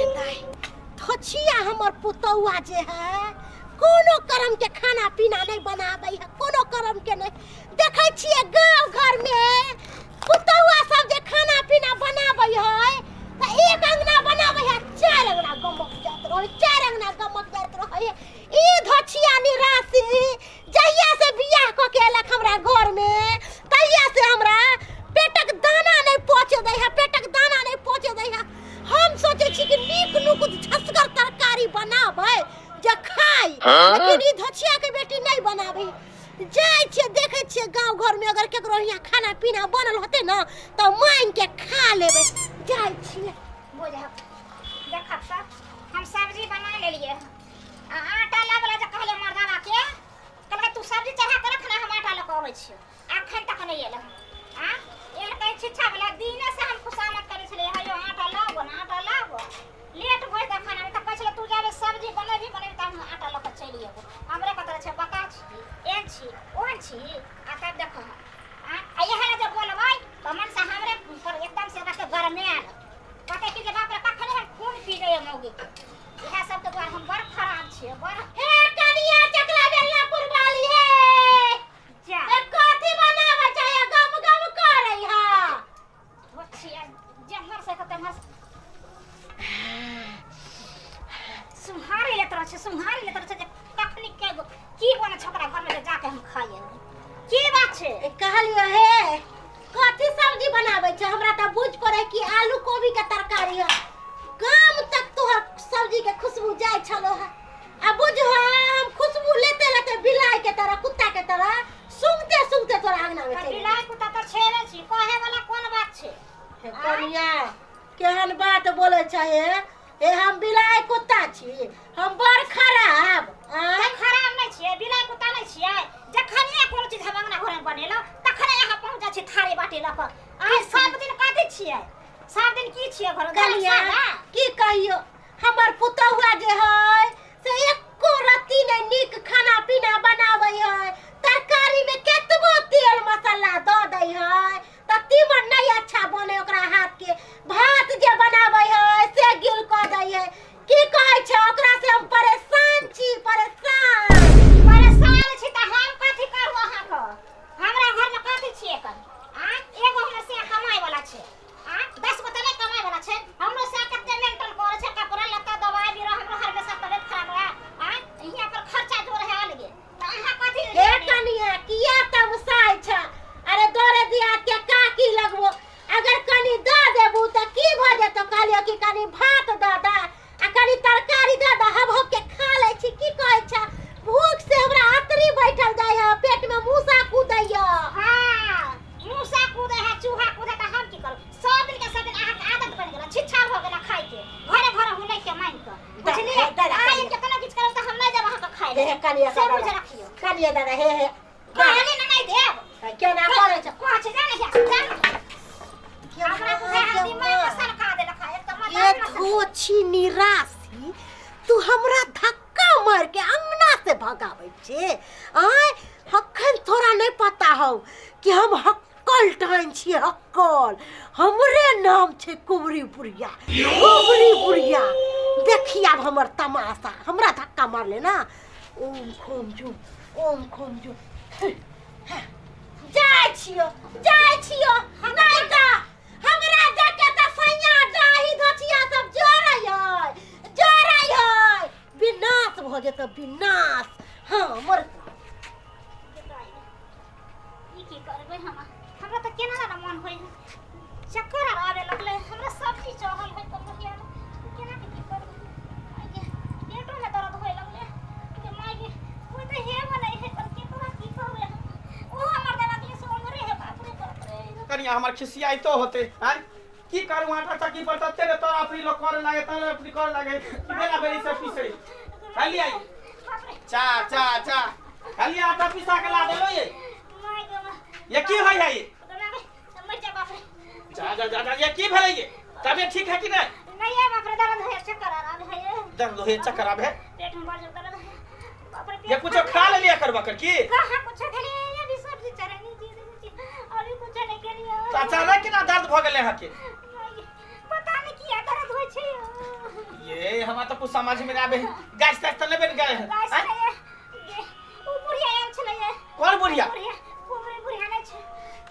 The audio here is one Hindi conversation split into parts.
रे दाई धोछिया हमर पुतौआ जे है कोनो करम के खाना पीना नहीं बनाबै है कोनो करम के नहीं देखै छियै गांव घर में पुतौआ सब जे खाना पीना बनाबै है त एक अंगना बनाबै है चार अंगना गमक जात रहे चार अंगना गमक जात रहे ई धोछिया निराशी जहिया से बियाह क के एलक हमरा घर में तहिया से हमरा पेटक दाना नहीं पहुंचे दै है पेटक दाना नहीं पहुंचे दै है हम सोचे छी कि नीक नुक झसगर तरकारी बनाबै जे खाई लेकिन ई धोछिया के बेटी नहीं बनाबै जाय छे देखे छे गांव घर में अगर केकरो यहाँ खाना पीना बनल होते ना तो मांग के खा लेबे जाय छी बुझा देखत त हम सब्जी बना लेलिए आटा लगला जे कहले मर्दावा के कहले तू सब्जी चढ़ा के रखना हम आटा लक आबै छी अखन तक नहीं एला हां एल कहै छिछा वाला दिने से हम खुशामत करे छले हायो आटा लाबो लेट होय त खाना में त कहै छले तू जाबे सब्जी बनेबी त हम आटा लक चली एबो हमरे कतरा छे बका छी एन छी ओन छी आ तब देखो आ यहे जे बोलबै त मन से हमरे पर एकदम से रखे गरमे कते कि जे बाप रे कखने हम खून पी गए मौगी इहा सब के द्वार हम बड़ खराब छे बड़ हे कनिया चकला बेला पुरवाली हे जा ए कथि बनावे चाहे गम गम करे हा होछिया जंगल से कते मस सुहारी ले तरह छे जे कखनी के की बने छोकरा घर में जाके हम खाइए की बात छे कहलियो हे कथि सब्जी बनावे छ हमरा त बुझ पड़े कि आलू कोबी के तरकारी है गाम तक तोहर सब्जी के खुशबू जाय छलो है आ बुझ हम खुशबू लेते बिलाई के तरह कुत्ता के तरह सूंघते तोरा आंगना में चली बिलाई कुत्ता त छेबे छी कहे वाला कोन बात छे हे कनिया केहन बात बोले छे ए हम बिलाई कुत्ता छी हम बड़ खराब खराब नहीं छिए बिलाई कुत्ता नहीं छिए जखनिया कोनो चीज हम अंगना घर में बनेलो तखने यहाँ पहुंचा छी थारी बाटी ल क आ सब दिन कथि छिए सब दिन की छिए घर कनिया की कहियो हमर पुतौआ जे है से एको रत्ती नै नीक खाना पीना बनाबै है तरकारी में केतबो तेल मसाला द दै है त तीमन नहीं अच्छा बने ओकरा हाथ के भात जे बनाबै है से गिल क दै है की कहै छ ओकरा से हम परेशान छी परेशान छी त हम कथि करू अहाँ क हमरा घर में कथि छिए कन आ एगो हमरा से कमाई वाला छे आ 10 गो तले कमाई वाला छे हमरो से कते मेंटल करे छे कपड़ा लत्ता दवाई भी हमरो हर में सब तबियत खराब है आ यहाँ पर खर्चा जोर है अलगे त अहाँ कथि हे कनिया किया तब साइ छ अरे दोरे दिया के काकी लगबो अगर कनी द देबू त की भ जेतो कहलियो कि कनी भात द दा आ कनी तरकारी द दा हम के खा ले छी की कहै छ भूख से हमरा आतरी बैठल जाय है पेट में मूसा कूदैया हां मूसा कूदे है चूहा कूदे त हम की करू सब दिन अहाँ के आदत बन गेल छिछा हो गेल खाइ के घरे हुनै के मांग के बुझलिए आइ के कोनो किछ करू त हम नै जब अहाँ के खाइ हे कनिया सब बुझ रखियो कनिया दादा हे कहले न नहीं देब क्यों ना करे छ कोछ जाने है हमरा बुझे है दिमाग में सरका दे रखा एकदम ये धोछी निराशी तू हमरा धक्का मार के अंगना से भगावे छे आय हखन थोड़ा नहीं पता हो कि हम हक्कल टाइन छी हक्कल हमरे नाम छे कुबरी बुढ़िया देखिया हमर तमाशा हमरा धक्का मार ले ना ओम खोम जो जाय छियो नहीं का हमरा देखे त सैया डाही धोछिया सब जोरै है विनाश भ जेत विनाश हां मर ई की करबै हमरा त केना ना मन होय चक्कर आवे लगले हमरा सब चीज चहल है तो केना की करबै पेटो में दर्द होय लगले के माई कोई त हे बनै है पर के तोरा की करबै ओ हमर दवा के सो मरे है बाप रे कनिया हमर खिसियाई तो होते हैं की करू आटा चक्की पर तते रे तोरा अपनी लोग करे लागे तने अपनी करे लागे बेला बेली से पीसे खाली आई चा खाली आटा पिसा के ला देलो ये की होय है ये जा ये की भेलै ये तबे ठीक है कि नहीं है बाप रे दर्द है चक्कर आ रहा है दर्द है चक्कर आ है पेट में बड़ दर्द है बाप रे ये कुछ खा ले लिया करवा कर की कहां कुछ खाली ये भी सब्जी चरनी जी और कुछ नहीं के लिए तो अचानक किना दर्द भ गेले है के पता नहीं किया दर्द होय छै कुछ समझ में ना आवे गैस तक तो लेबे गए हैं गाइस हैं? ये ऊ बुढ़िया आयल छले ये कौन बुढ़िया बुढ़िया नहीं छे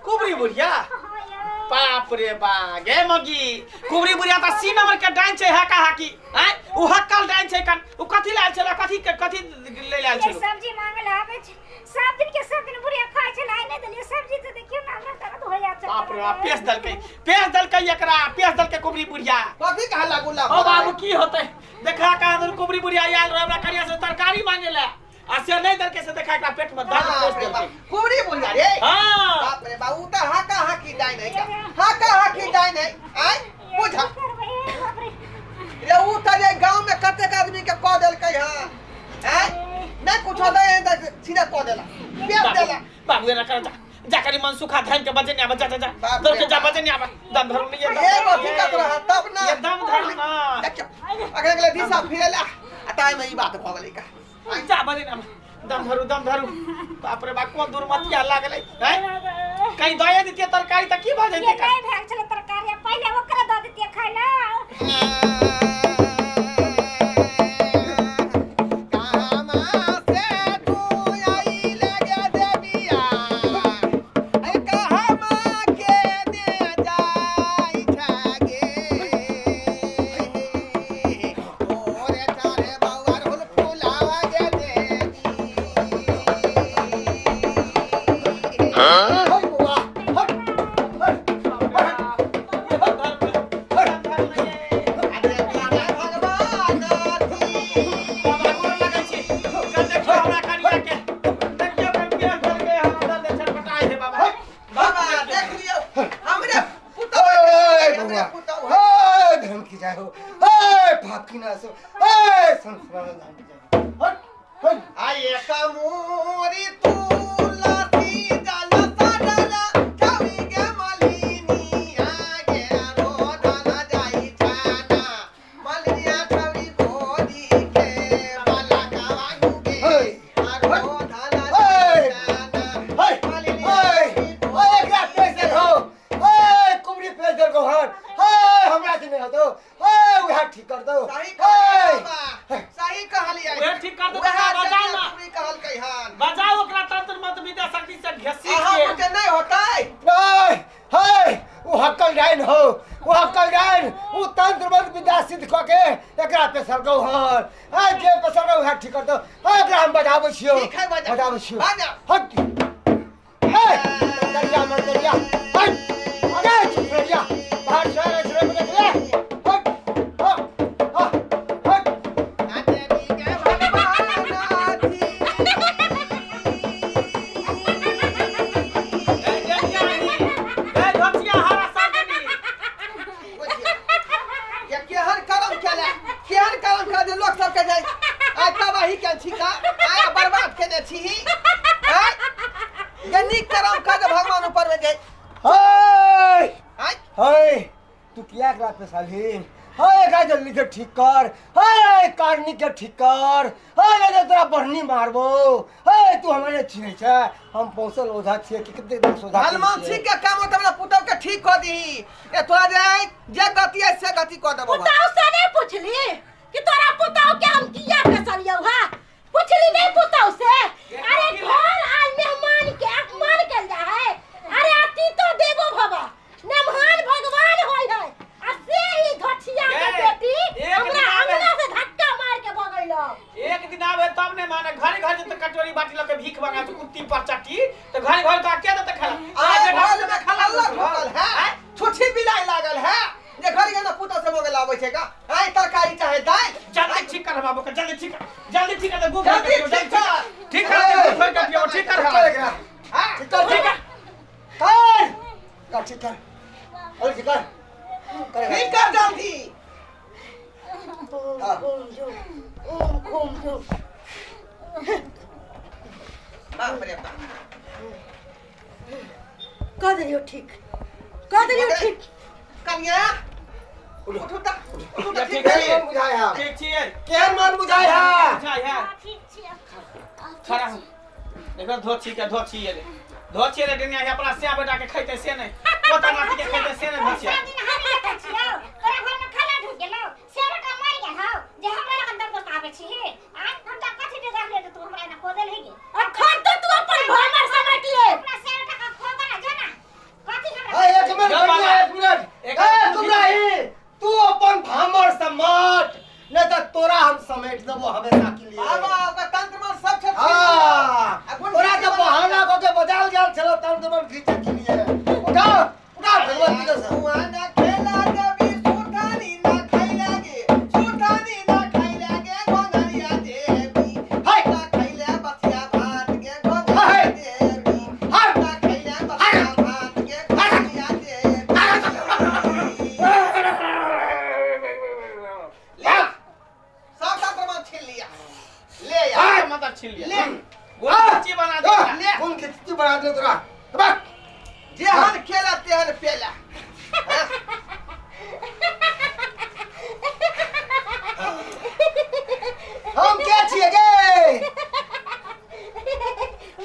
कुबरी बुढ़िया हां यार बाप रे बा गे मगी कुबरी बुढ़िया त सी नंबर के डाइन छै हाका हाकी हैं उ हक्कल डाइन छै कन उ कथि लायल छले कथि ले लायल ये छले सब्जी मांगे ला आवे छे सब दिन के सब दिन बुढ़िया खाय छे लाई नहीं देलिए सब्जी तो देखियो ना हमरा दर्द हो जात बाप रे बाप पेश दलकै एकरा पेश दलकै कुबरी बुढ़िया कथी कहा लागू ला ओ बाबू की होतै देखा का अंदर कुबरी बुढ़िया आयल रहे हमरा करिया से तरकारी मांगे ले आ से नहीं दल के से देखा एकरा पेट में दर्द पोष देलकै कुबरी बुढ़िया रे हां बाप रे बाबू त हाका हाकी डाइन है हाका हाकी डाइन है आय बुझा बाप रे रे उ त जे गांव में कतेक आदमी के क देलकै हां हैं नहीं कुछ दे त सीधा क देला पेट देला बाबू एना कर जा करी मन सुखा धान के बजे ने जा बाप दर रे के जा बाप। बजे ने दम धरू नहीं ए दिक्कत रहा तब ना ये दम धरू ना देखियो अगले अगले दिशा फिरेला आ ताई में ई बात भ गेलै का जा बजे ने दम धरू बाप रे बाप कोन दुर्मतिया लागले हैं कहीं दया देतिए तरकारी त की भ ये जइते नहीं भेल छले तरकारी पहले ओकरा द देतिए खाय ला ठीक कर हे कारनी के ठीक कर हे तोरा बढ़नी मारबो हे तू हमारे छिनै छ हम पौसल ओझा छियै कि कते दिन सोधा हलमानसी के काम त हमरा पुतौ के ठीक क दी ए तोरा जे गति है से गति क देबो पुतौ से नहीं पूछली कि तोरा पुतौ के हम किया फसलियौ हा पूछली नहीं पुतौ से अरे घर आल मेहमान के अपमान कल जा है अरे अति तो देवो भव मेहमान भगवान होय है आ से ही घटिया के बेटी हमरा अंगना से धक्का मार के भगैलो एक दिन आवे तब ने माने घर घर जत कटोरी बाटी लके भीख मांगा तो कुत्ती पर चट्टी तो घर घर का के देते खाला आ घर में खाला ठोकल है छुछी बिलाई लागल है जे घर के ना पुता से मोगे लाबै छै का आई तरकारी चाहे दाल जल्दी ठीक कर बाबू के जल्दी ठीक कर गो ठीक कर फोन कर दियो ठीक कर हां ठीक कर कर ठीक कर और ठीक कर ठीक कर जल्दी घूम बाप रे बाप कर दियो ठीक कन्या उठ ठीक है मन बुझाया ठीक छिए केहन मन बुझाया ठीक छियै खड़ा हो एकर धोछी ये धोछी रे दुनिया अपना से बेटा के खैते से नहीं पोता नाती के खैते से नहीं धोछी दिन हम लेते छियै तोरा घर में खाना ढुक गेलौ से बेटा मर गेल हौ जे हमरा बैठ दबो हमेशा के लिए बाबा का तंत्र में सब छत हां ओरा तो बहाना को के बजाओ जाल चलो तंत्र में खींचे के लिए उठा उठा भगवती का सुहाना खेला जबी सुठानी ना खाई लागे सुठानी ना खाई लागे गोंधलिया देवी हाय ना खैले बसिया भात के गोंधलिया देवी हाय ना खैले बसिया भात के गोंधलिया देवी ले सब तंत्र में छीन लिया ले यार मदर छीन लिया ले गोली बना दे ले कौन खिचड़ी बना दे तोरा बक जे हन खेला तेहन पेला हम क्या छिए गे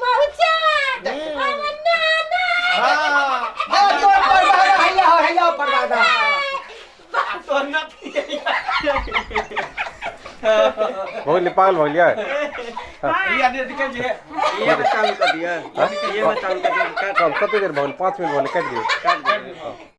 मौचात हमर नाना हां हां तो परदादा हैया परदादा तो नती भोले पागल हो गया ये दे दिखे जे ये चालू कर दिया ये चालू कर दिया क्या काम कते देर भोले 5 मिनट भोले काट दिए